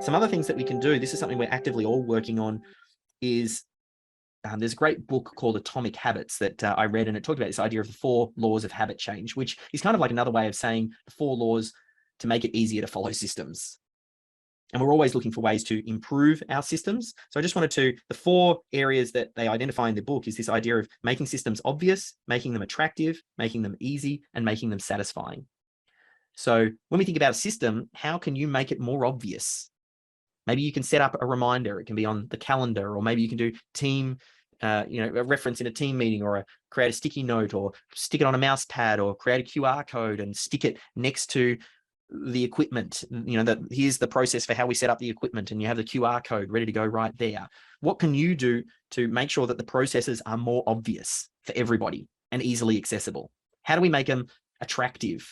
Some other things that we can do, this is something we're actively all working on, is there's a great book called Atomic Habits that I read, and it talked about this idea of the 4 laws of habit change, which is kind of like another way of saying the 4 laws to make it easier to follow systems. And we're always looking for ways to improve our systems. So I just wanted to, the 4 areas that they identify in the book is this idea of making systems obvious, making them attractive, making them easy, and making them satisfying. So when we think about a system, how can you make it more obvious? Maybe you can set up a reminder. It can be on the calendar, or maybe you can do team, a reference in a team meeting, or create a sticky note, or stick it on a mouse pad, or create a QR code and stick it next to the equipment. That here's the process for how we set up the equipment, and you have the QR code ready to go right there. What can you do to make sure that the processes are more obvious for everybody and easily accessible? How do we make them attractive?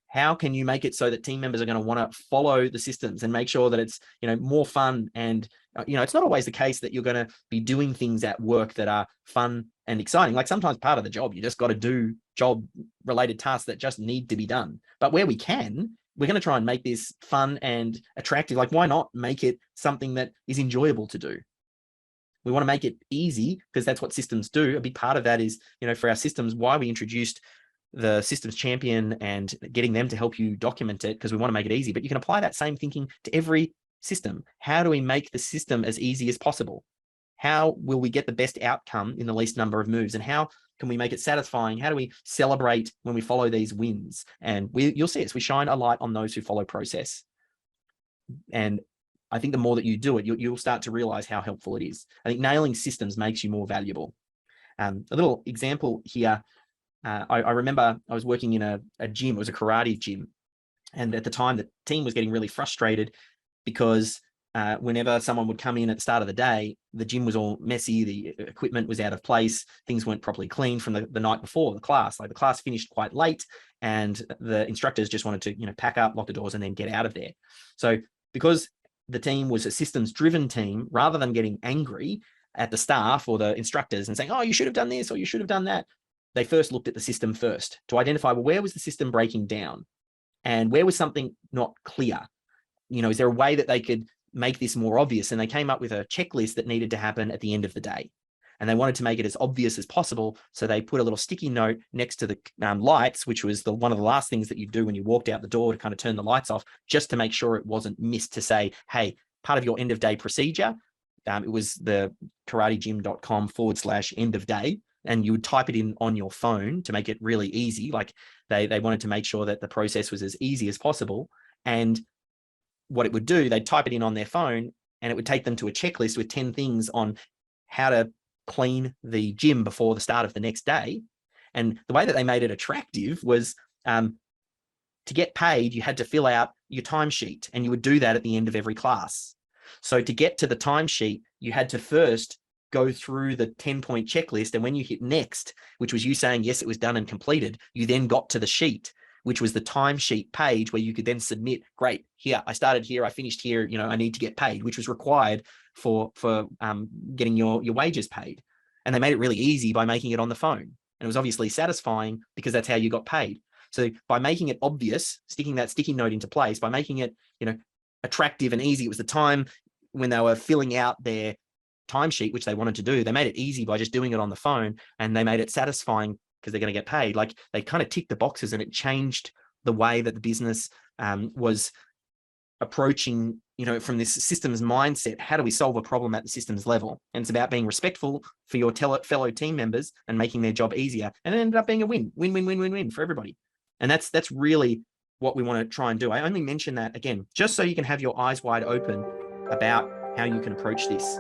How can you make it so that team members are going to want to follow the systems and make sure that it's, more fun? And, it's not always the case that you're going to be doing things at work that are fun and exciting. Like sometimes part of the job, you just got to do job related tasks that just need to be done. But where we can, we're going to try and make this fun and attractive. Like, why not make it something that is enjoyable to do? We want to make it easy because that's what systems do. A big part of that is, for our systems, why we introduced the systems champion and getting them to help you document it, because we want to make it easy. But you can apply that same thinking to every system. How do we make the system as easy as possible? How will we get the best outcome in the least number of moves? And how can we make it satisfying? How do we celebrate when we follow these wins? And you'll see us, we shine a light on those who follow process. And I think the more that you do it, you'll start to realize how helpful it is. I think nailing systems makes you more valuable. A little example here. I remember I was working in a gym. It was a karate gym. And at the time, the team was getting really frustrated because whenever someone would come in at the start of the day, the gym was all messy. The equipment was out of place. Things weren't properly cleaned from the night before the class. Like the class finished quite late, and the instructors just wanted to, pack up, lock the doors, and then get out of there. So because the team was a systems-driven team, rather than getting angry at the staff or the instructors and saying, oh, you should have done this or you should have done that, they first looked at the system first to identify, well, where was the system breaking down? And where was something not clear? Is there a way that they could make this more obvious? And they came up with a checklist that needed to happen at the end of the day. And they wanted to make it as obvious as possible. So they put a little sticky note next to the lights, which was one of the last things that you do when you walked out the door, to kind of turn the lights off, just to make sure it wasn't missed, to say, hey, part of your end of day procedure. It was the karategym.com/end of day. And you would type it in on your phone to make it really easy. Like they wanted to make sure that the process was as easy as possible. And what it would do, they'd type it in on their phone, and it would take them to a checklist with 10 things on how to clean the gym before the start of the next day. And the way that they made it attractive was to get paid, you had to fill out your timesheet, and you would do that at the end of every class. So to get to the timesheet, you had to first go through the 10-point checklist. And when you hit next, which was you saying, yes, it was done and completed, you then got to the sheet, which was the timesheet page where you could then submit, great, here, I started here, I finished here, I need to get paid, which was required for getting your wages paid. And they made it really easy by making it on the phone. And it was obviously satisfying because that's how you got paid. So by making it obvious, sticking that sticky note into place, by making it, attractive and easy, it was the time when they were filling out their timesheet, which they wanted to do. They made it easy by just doing it on the phone, and they made it satisfying because they're going to get paid. Like they kind of ticked the boxes, and it changed the way that the business was approaching, from this systems mindset. How do we solve a problem at the systems level? And it's about being respectful for your fellow team members and making their job easier. And it ended up being a win for everybody. And that's really what we want to try and do. I only mention that again, just so you can have your eyes wide open about how you can approach this.